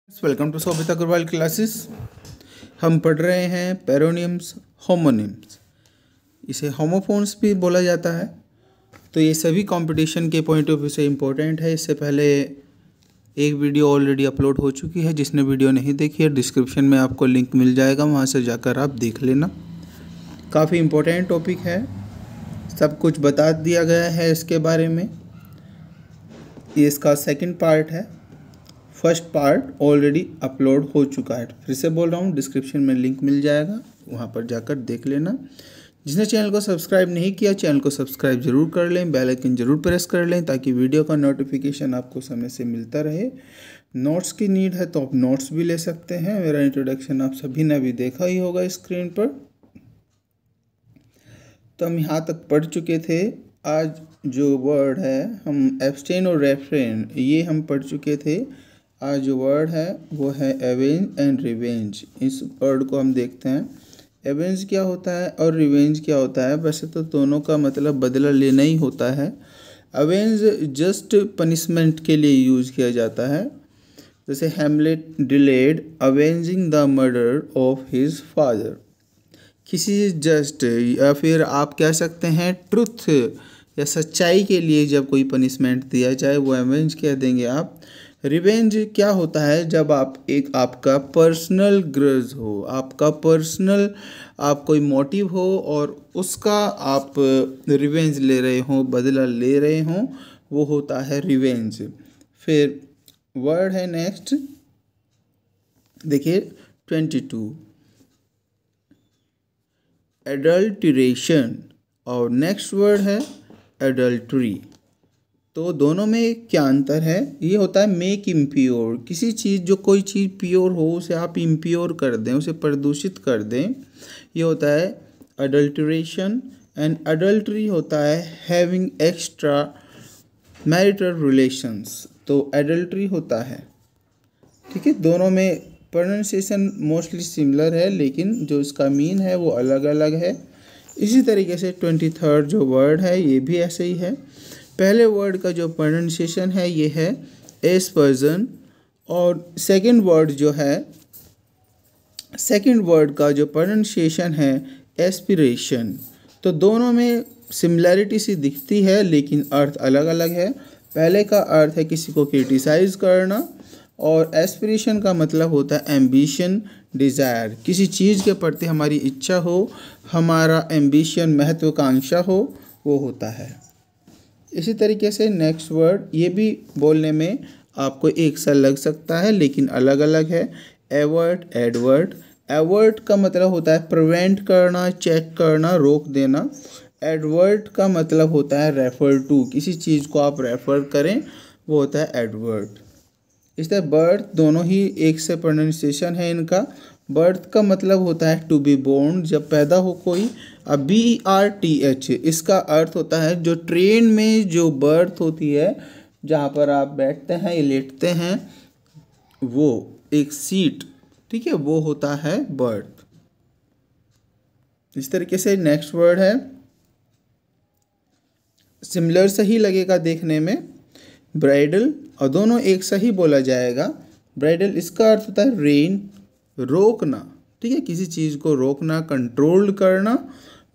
Welcome to Sobhita Agarwal classes. हम पढ़ रहे हैं पेरोनिम्स, होमोनिम्स। इसे होमोफोन्स भी बोला जाता है। तो ये सभी कंपटीशन के पॉइंट ऑफ व्यू से इम्पोर्टेंट है। इससे पहले एक वीडियो ऑलरेडी अपलोड हो चुकी है। जिसने वीडियो नहीं देखी है, डिस्क्रिप्शन में आपको लिंक मिल जाएगा, वहाँ से जाकर आप देख लेना। काफ़ी इम्पोर्टेंट टॉपिक है, सब कुछ बता दिया गया है इसके बारे में। ये इसका सेकंड पार्ट है। फर्स्ट पार्ट ऑलरेडी अपलोड हो चुका है। फिर से बोल रहा हूँ, डिस्क्रिप्शन में लिंक मिल जाएगा, वहाँ पर जाकर देख लेना। जिसने चैनल को सब्सक्राइब नहीं किया, चैनल को सब्सक्राइब जरूर कर लें, बेल आइकन जरूर प्रेस कर लें, ताकि वीडियो का नोटिफिकेशन आपको समय से मिलता रहे। नोट्स की नीड है तो आप नोट्स भी ले सकते हैं। मेरा इंट्रोडक्शन आप सभी ने अभी देखा ही होगा स्क्रीन पर। तो हम यहाँ तक पढ़ चुके थे। आज जो वर्ड है, हम एब्सटेन और रेफ्रेन, ये हम पढ़ चुके थे। आज जो वर्ड है वो है एवेंज एंड रिवेंज। इस वर्ड को हम देखते हैं। एवेंज क्या होता है और रिवेंज क्या होता है। वैसे तो दोनों का मतलब बदला लेना ही होता है। अवेंज जस्ट पनिशमेंट के लिए यूज़ किया जाता है। जैसे Hamlet delayed avenging the murder of his father. किसी जस्ट या फिर आप कह सकते हैं ट्रुथ या सच्चाई के लिए जब कोई पनिशमेंट दिया जाए, वो अवेंज कह देंगे आप। रिवेंज क्या होता है, जब आपका पर्सनल ग्रज हो, आपका पर्सनल कोई मोटिव हो और उसका आप रिवेंज ले रहे हो, बदला ले रहे हो, वो होता है रिवेंज। फिर वर्ड है नेक्स्ट, देखिए 22 एडल्टरेशन, और नेक्स्ट वर्ड है एडल्ट्री। तो दोनों में क्या अंतर है। ये होता है मेक इम्प्योर। किसी चीज़, जो कोई चीज़ प्योर हो उसे आप इम्प्योर कर दें, उसे प्रदूषित कर दें, ये होता है अडल्ट्रेशन। एंड अडल्ट्री होता है हैविंग एक्स्ट्रा मैरिटल रिलेशंस। तो अडल्ट्री होता है, ठीक है। दोनों में प्रोनाउंसिएशन मोस्टली सिमिलर है, लेकिन जो इसका मीन है वो अलग अलग है। इसी तरीके से 23rd जो वर्ड है ये भी ऐसे ही है। पहले वर्ड का जो प्रोनाउंसिएशन है ये है एस्पर्जन, और सेकंड वर्ड का जो प्रोनाउंसिएशन है एस्पिरेशन। तो दोनों में सिमिलैरिटी सी दिखती है, लेकिन अर्थ अलग अलग है। पहले का अर्थ है किसी को क्रिटिसाइज करना, और एस्पिरेशन का मतलब होता है एम्बिशन, डिज़ायर। किसी चीज़ के प्रति हमारी इच्छा हो, हमारा एम्बिशन, महत्वाकांक्षा हो, वो होता है। इसी तरीके से नेक्स्ट वर्ड, ये भी बोलने में आपको एक सा लग सकता है, लेकिन अलग अलग है। Avert, advert. एवर्ट का मतलब होता है प्रिवेंट करना, चेक करना, रोक देना। एडवर्ट का मतलब होता है रेफर टू, किसी चीज़ को आप रेफर करें, वो होता है एडवर्ट। इस तरह बर्थ, दोनों ही एक से प्रोनाउंसिएशन है इनका। बर्थ का मतलब होता है टू बी बोर्न, जब पैदा हो कोई। अब BRTH, इसका अर्थ होता है जो ट्रेन में जो बर्थ होती है, जहाँ पर आप बैठते हैं या लेटते हैं, वो एक सीट, ठीक है, वो होता है बर्थ। इस तरीके से नेक्स्ट वर्ड है, सिमिलर से ही लगेगा देखने में, ब्राइडल, और दोनों एक सा ही बोला जाएगा। ब्राइडल, इसका अर्थ होता है रेन, रोकना, ठीक है, किसी चीज़ को रोकना, कंट्रोल करना,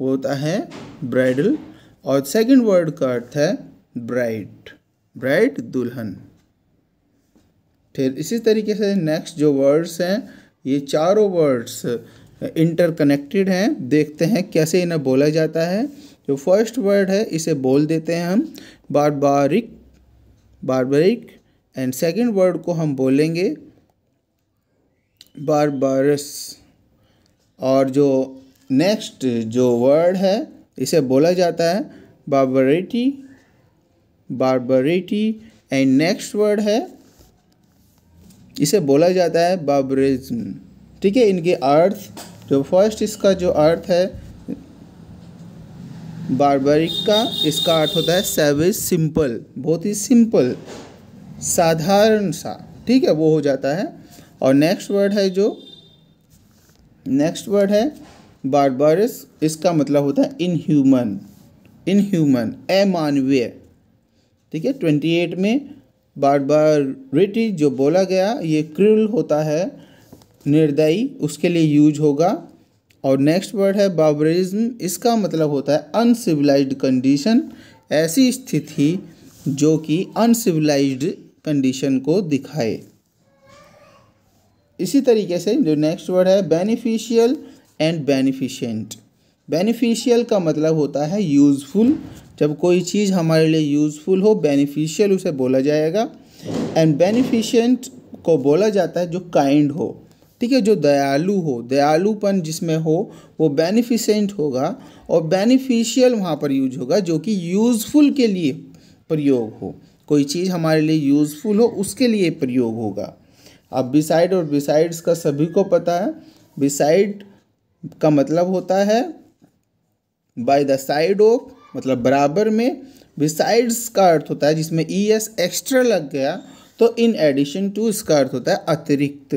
वो होता है ब्राइडल। और सेकंड वर्ड का अर्थ है ब्राइड, ब्राइड दुल्हन। फिर इसी तरीके से नेक्स्ट जो वर्ड्स हैं, ये चारों वर्ड्स इंटरकनेक्टेड हैं। देखते हैं कैसे इन्हें बोला जाता है। जो फर्स्ट वर्ड है इसे बोल देते हैं हम बारबारिक, बारबरिक। एंड सेकंड वर्ड को हम बोलेंगे बारबारस। और जो नेक्स्ट जो वर्ड है इसे बोला जाता है बारबरिटी, बारबरिटी। एंड नेक्स्ट वर्ड है, इसे बोला जाता है बार्बरिज्म, ठीक है। इनके अर्थ, जो फर्स्ट इसका जो अर्थ है बारबरिक का, इसका अर्थ होता है सैवेज, सिंपल, बहुत ही सिंपल, साधारण सा, ठीक है, वो हो जाता है। और नेक्स्ट वर्ड है बारबरस, इसका मतलब होता है इनह्यूमन, इनह्यूमन, अमानवीय, ठीक है। 28 में बारबारिटी जो बोला गया ये क्रूल होता है, निर्दयी, उसके लिए यूज होगा। और नेक्स्ट वर्ड है बार्बरिज्म, इसका मतलब होता है अनसिविलाइज्ड कंडीशन, ऐसी स्थिति जो कि अनसिविलाइज्ड कंडीशन को दिखाए। इसी तरीके से जो नेक्स्ट वर्ड है बेनिफिशियल एंड बेनिफिशेंट। बेनिफिशियल का मतलब होता है यूज़फुल, जब कोई चीज़ हमारे लिए यूज़फुल हो बेनिफिशियल उसे बोला जाएगा। एंड बेनिफिशेंट को बोला जाता है जो काइंड हो, ठीक है, जो दयालु हो, दयालुपन जिसमें हो वो बेनिफिशेंट होगा। और बेनिफिशियल वहाँ पर यूज होगा जो कि यूज़फुल के लिए प्रयोग हो, कोई चीज़ हमारे लिए यूज़फुल हो उसके लिए प्रयोग होगा। अब बिसाइड और बिसाइड्स का सभी को पता है। बिसाइड का मतलब होता है बाय द साइड ऑफ, मतलब बराबर में। बिसाइड्स का अर्थ होता है जिसमें ES एक्स्ट्रा लग गया तो इन एडिशन टू, इसका अर्थ होता है अतिरिक्त।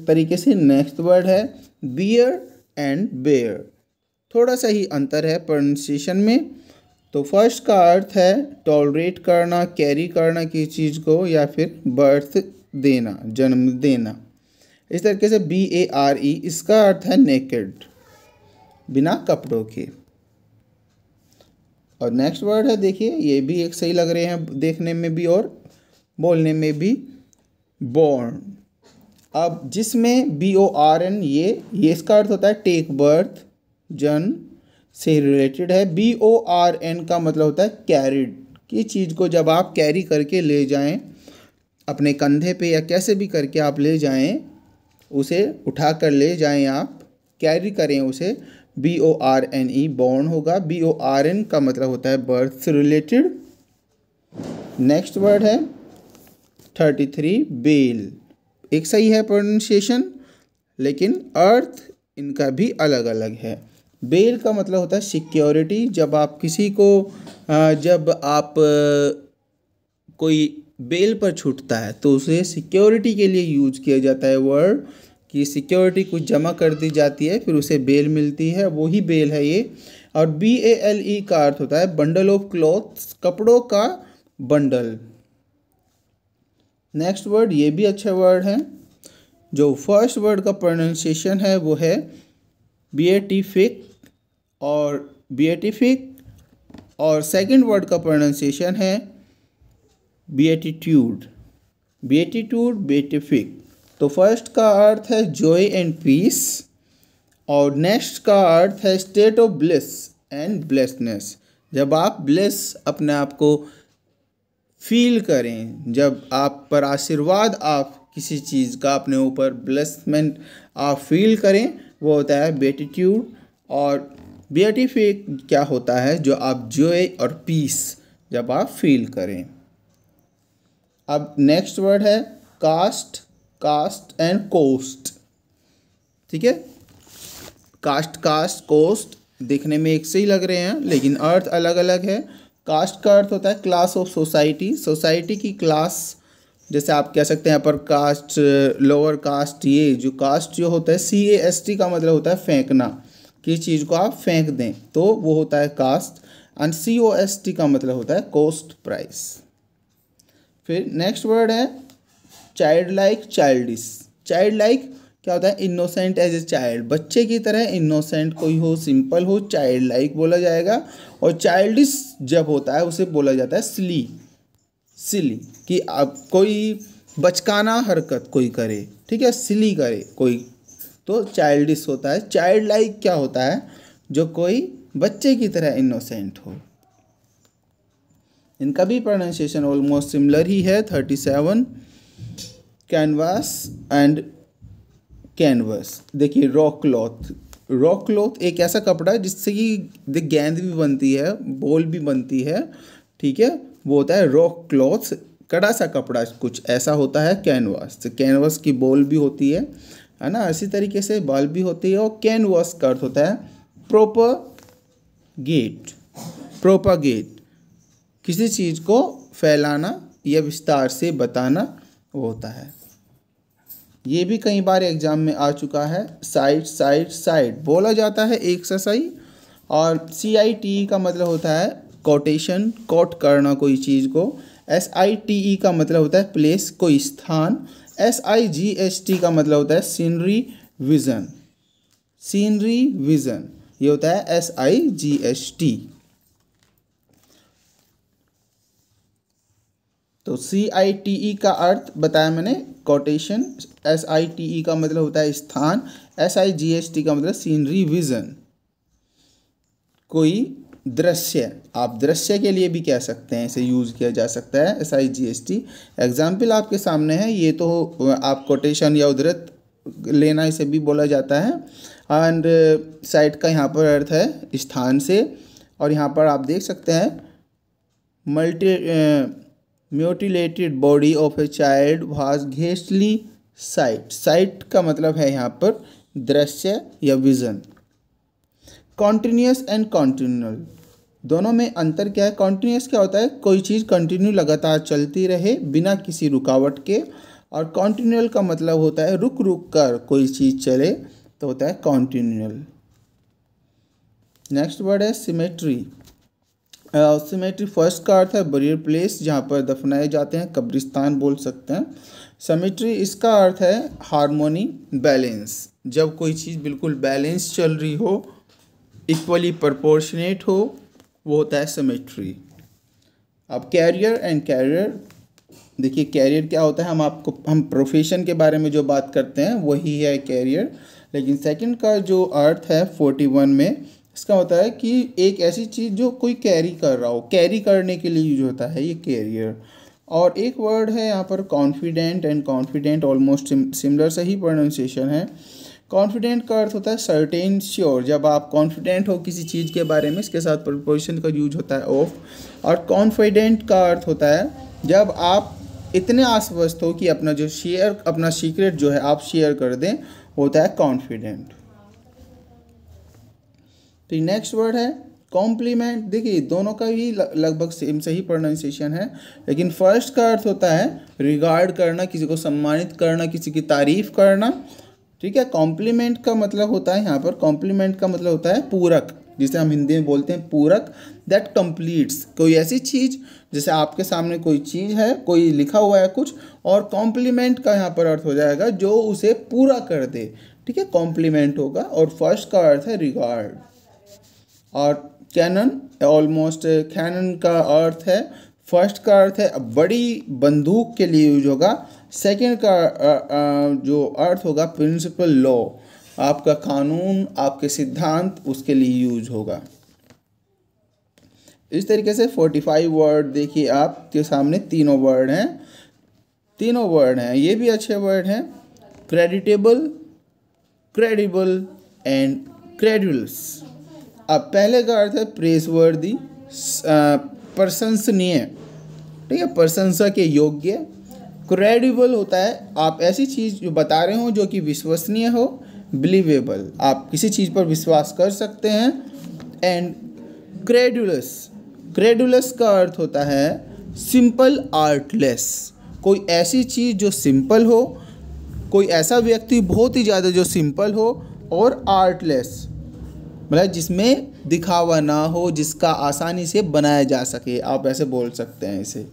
तरीके से नेक्स्ट वर्ड है बियर एंड बेयर। थोड़ा सा ही अंतर है प्रोनाउंसिएशन में। तो फर्स्ट का अर्थ है टॉलरेट करना, कैरी करना किसी चीज़ को, या फिर बर्थ देना, जन्म देना। इस तरीके से BARE, इसका अर्थ है नेकेड, बिना कपड़ों के। और नेक्स्ट वर्ड है, देखिए ये भी एक सही लग रहे हैं देखने में भी और बोलने में भी, बॉर्न। अब जिसमें BORN, ये इसका अर्थ होता है टेक बर्थ, जन्म से रिलेटेड है। BORN का मतलब होता है कैरिड, की चीज़ को जब आप कैरी करके ले जाएं अपने कंधे पे या कैसे भी करके आप ले जाएं, उसे उठा कर ले जाएं, आप कैरी करें उसे, BORNE बॉर्न होगा। BORN का मतलब होता है बर्थ से रिलेटेड। नेक्स्ट वर्ड है 33 बेल। एक सही है प्रोनाउंसिएशन, लेकिन अर्थ इनका भी अलग अलग है। बेल का मतलब होता है सिक्योरिटी, जब आप किसी को जब आप कोई बेल पर छूटता है तो उसे सिक्योरिटी के लिए यूज किया जाता है वर्ड, कि सिक्योरिटी कुछ जमा कर दी जाती है फिर उसे बेल मिलती है, वही बेल है ये। और BALE का अर्थ होता है बंडल ऑफ क्लॉथ्स, कपड़ों का बंडल। नेक्स्ट वर्ड, ये भी अच्छा वर्ड है। जो फर्स्ट वर्ड का प्रोनाउंसिएशन है वो है बेटिफिक, और सेकंड वर्ड का प्रोनाउंसिएशन है बेटिट्यूड, बेटिफिक। तो फर्स्ट का अर्थ है जॉय एंड पीस, और नेक्स्ट का अर्थ है स्टेट ऑफ ब्लिस एंड ब्लेसनेस। जब आप ब्लेस अपने आप को फील करें, जब आप पर आशीर्वाद आप किसी चीज़ का अपने ऊपर ब्लेसमेंट आप फील करें, वो होता है बेटिट्यूड। और बेटिफिक क्या होता है, जो आप जॉय और पीस जब आप फील करें। अब नेक्स्ट वर्ड है कास्ट एंड कोस्ट, ठीक है। कास्ट कोस्ट देखने में एक से ही लग रहे हैं लेकिन अर्थ अलग अलग है। कास्ट का अर्थ होता है क्लास ऑफ सोसाइटी की क्लास, जैसे आप कह सकते हैं अपर कास्ट, लोअर कास्ट। ये जो कास्ट जो होता है CAST का मतलब होता है फेंकना, किसी चीज़ को आप फेंक दें तो वो होता है कास्ट। एंड COST का मतलब होता है कॉस्ट प्राइस। फिर नेक्स्ट वर्ड है child like, childish. Child like क्या होता है, इनोसेंट एज ए चाइल्ड, बच्चे की तरह इनोसेंट कोई हो, सिंपल हो, चाइल्ड लाइक बोला जाएगा। और चाइल्डिश जब होता है उसे बोला जाता है सिली, कि आप कोई बचकाना हरकत कोई करे, ठीक है, सिली करे कोई, तो चाइल्डिश होता है। चाइल्ड लाइक क्या होता है, जो कोई बच्चे की तरह इनोसेंट हो। इनका भी प्रोनाउंसिएशन ऑलमोस्ट सिमिलर ही है। 37 कैनवास एंड कैनवस। देखिए रॉक क्लॉथ एक ऐसा कपड़ा है जिससे कि गेंद भी बनती है, बॉल भी बनती है, ठीक है, वो होता है रॉक क्लॉथ। कड़ा सा कपड़ा कुछ ऐसा होता है कैनवास। तो कैनवास की बॉल भी होती है ना, इसी तरीके से बॉल भी होती है। और कैनवास का अर्थ होता है प्रोपागेट, किसी चीज़ को फैलाना या विस्तार से बताना वो होता है। ये भी कई बार एग्जाम में आ चुका है। साइड बोला जाता है एक सा सही। और CIT का मतलब होता है कोटेशन, कोट करना कोई चीज़ को। SITE का मतलब होता है प्लेस, कोई स्थान। SIGST का मतलब होता है सीनरी विजन, सीनरी विजन, ये होता है SIGST। तो CITE का अर्थ बताया मैंने, कोटेशन। SITE का मतलब होता है स्थान, SIGST का मतलब सीनरी विजन, कोई दृश्य। आप दृश्य के लिए भी कह सकते हैं, इसे यूज़ किया जा सकता है SIGST। एग्जाम्पल आपके सामने है, ये तो आप कोटेशन या उद्धृत लेना इसे भी बोला जाता है। एंड साइट का यहाँ पर अर्थ है स्थान से। और यहाँ पर आप देख सकते हैं mutilated body of a child was ghastly sight. Sight का मतलब है यहाँ पर दृश्य या विजन। कॉन्टिन्यूस एंड कॉन्टिन्यूअल, दोनों में अंतर क्या है? कॉन्टिन्यूस क्या होता है? कोई चीज़ कंटिन्यू लगातार चलती रहे बिना किसी रुकावट के। और कॉन्टिन्यूअल का मतलब होता है रुक रुक कर कोई चीज़ चले, तो होता है कॉन्टिन्यूअल। नेक्स्ट वर्ड है सिमेट्री। सिमेट्री फर्स्ट का अर्थ है बरियर प्लेस, जहाँ पर दफनाए जाते हैं, कब्रिस्तान बोल सकते हैं। सिमेट्री इसका अर्थ है हार्मोनी, बैलेंस। जब कोई चीज़ बिल्कुल बैलेंस चल रही हो, इक्वली प्रोपोर्शनेट हो, वो होता है सिमेट्री। अब कैरियर एंड कैरियर, देखिए कैरियर क्या होता है, हम प्रोफेशन के बारे में जो बात करते हैं वही है कैरियर। लेकिन सेकंड का जो अर्थ है 41 में, इसका होता है कि एक ऐसी चीज़ जो कोई कैरी कर रहा हो, कैरी करने के लिए यूज होता है ये कैरियर। और एक वर्ड है यहाँ पर confident and confident, almost similar से ही प्रोनाउंसिएशन है। कॉन्फिडेंट का अर्थ होता है सर्टेन, श्योर। जब आप कॉन्फिडेंट हो किसी चीज़ के बारे में, इसके साथ प्रीपोजिशन का यूज होता है ऑफ। और कॉन्फिडेंट का अर्थ होता है जब आप इतने आश्वस्त हो कि अपना सीक्रेट जो है आप शेयर कर दें, होता है कॉन्फिडेंट। तो नेक्स्ट वर्ड है कॉम्प्लीमेंट। देखिए दोनों का भी लगभग सेम से ही प्रोनाउंसिएशन है, लेकिन फर्स्ट का अर्थ होता है रिगार्ड करना, किसी को सम्मानित करना, किसी की तारीफ करना। ठीक है। कॉम्प्लीमेंट का मतलब होता है यहाँ पर, कॉम्प्लीमेंट का मतलब होता है पूरक, जिसे हम हिंदी में बोलते हैं पूरक। दैट कंप्लीट्स, कोई ऐसी चीज़, जैसे आपके सामने कोई चीज़ है, कोई लिखा हुआ है कुछ, और कॉम्प्लीमेंट का यहाँ पर अर्थ हो जाएगा जो उसे पूरा कर दे। ठीक है, कॉम्प्लीमेंट होगा। और फर्स्ट का अर्थ है रिगार्ड। और कैनन, ऑलमोस्ट कैनन का अर्थ है, फर्स्ट का अर्थ है बड़ी बंदूक के लिए यूज होगा। सेकंड का जो अर्थ होगा प्रिंसिपल लॉ, आपका कानून, आपके सिद्धांत, उसके लिए यूज होगा। इस तरीके से 45 वर्ड देखिए आपके सामने, तीनों वर्ड हैं, ये भी अच्छे वर्ड हैं। Creditable, credible and credulous. अब पहले का अर्थ है प्रेसवर्दी, प्रशंसनीय, ठीक है, प्रशंसा के योग्य। क्रेडिबल होता है आप ऐसी चीज़ जो बता रहे हो जो कि विश्वसनीय हो, बिलीवेबल, आप किसी चीज़ पर विश्वास कर सकते हैं। एंड क्रेडुलस, क्रेडुलस का अर्थ होता है सिंपल, आर्टलेस, कोई ऐसी चीज़ जो सिंपल हो, कोई ऐसा व्यक्ति बहुत ही ज़्यादा जो सिंपल हो, और आर्टलेस मतलब जिसमें दिखावा ना हो, जिसका आसानी से बनाया जा सके, आप ऐसे बोल सकते हैं इसे।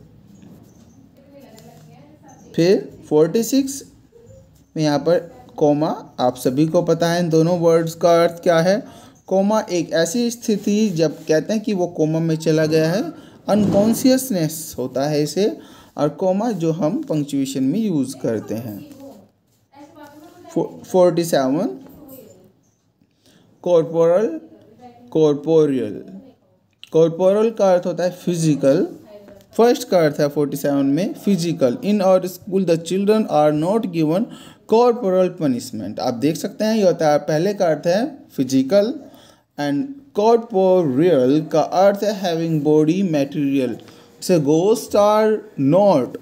फिर 46 में यहाँ पर कोमा, आप सभी को पता है इन दोनों वर्ड्स का अर्थ क्या है। कोमा एक ऐसी स्थिति जब कहते हैं कि वो कोमा में चला गया है, अनकॉन्शियसनेस होता है इसे। और कोमा जो हम पंक्चुएशन में यूज़ करते हैं। 47 कॉर्पोरल, कॉर्पोरियल। कॉर्पोरल का अर्थ होता है फिजिकल। फर्स्ट का अर्थ है 47 में physical. In our school the children are not given corporal punishment. आप देख सकते हैं ये होता है, पहले का अर्थ है फिजिकल, एंड कॉर्पोरियल का अर्थ है हैविंग बॉडी मटेरियल। से ghost are not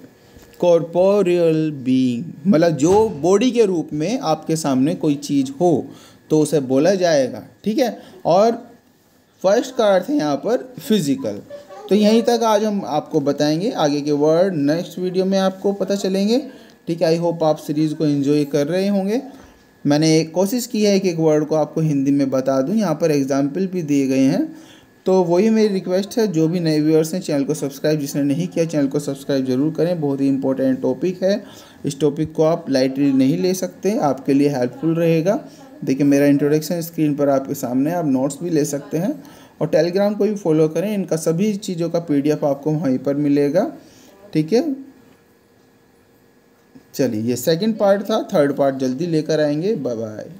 corporeal being, मतलब जो बॉडी के रूप में आपके सामने कोई चीज़ हो तो उसे बोला जाएगा। ठीक है। और फर्स्ट का अर्थ है यहाँ पर फिजिकल। तो यहीं तक आज हम आपको बताएंगे, आगे के वर्ड नेक्स्ट वीडियो में आपको पता चलेंगे। ठीक है। आई होप आप सीरीज़ को एंजॉय कर रहे होंगे। मैंने कोशिश की है कि एक वर्ड को आपको हिंदी में बता दूं। यहाँ पर एग्जाम्पल भी दिए गए हैं। तो वही मेरी रिक्वेस्ट है, जो भी नए व्यूअर्स हैं चैनल को सब्सक्राइब, जिसने नहीं किया चैनल को सब्सक्राइब जरूर करें। बहुत ही इंपॉर्टेंट टॉपिक है, इस टॉपिक को आप लाइटली नहीं ले सकते, आपके लिए हेल्पफुल रहेगा। देखिए मेरा इंट्रोडक्शन स्क्रीन पर आपके सामने, आप नोट्स भी ले सकते हैं और टेलीग्राम को भी फॉलो करें, इनका सभी चीज़ों का PDF आपको वहीं पर मिलेगा। ठीक है, चलिए ये सेकंड पार्ट था, थर्ड पार्ट जल्दी लेकर आएंगे। Bye bye.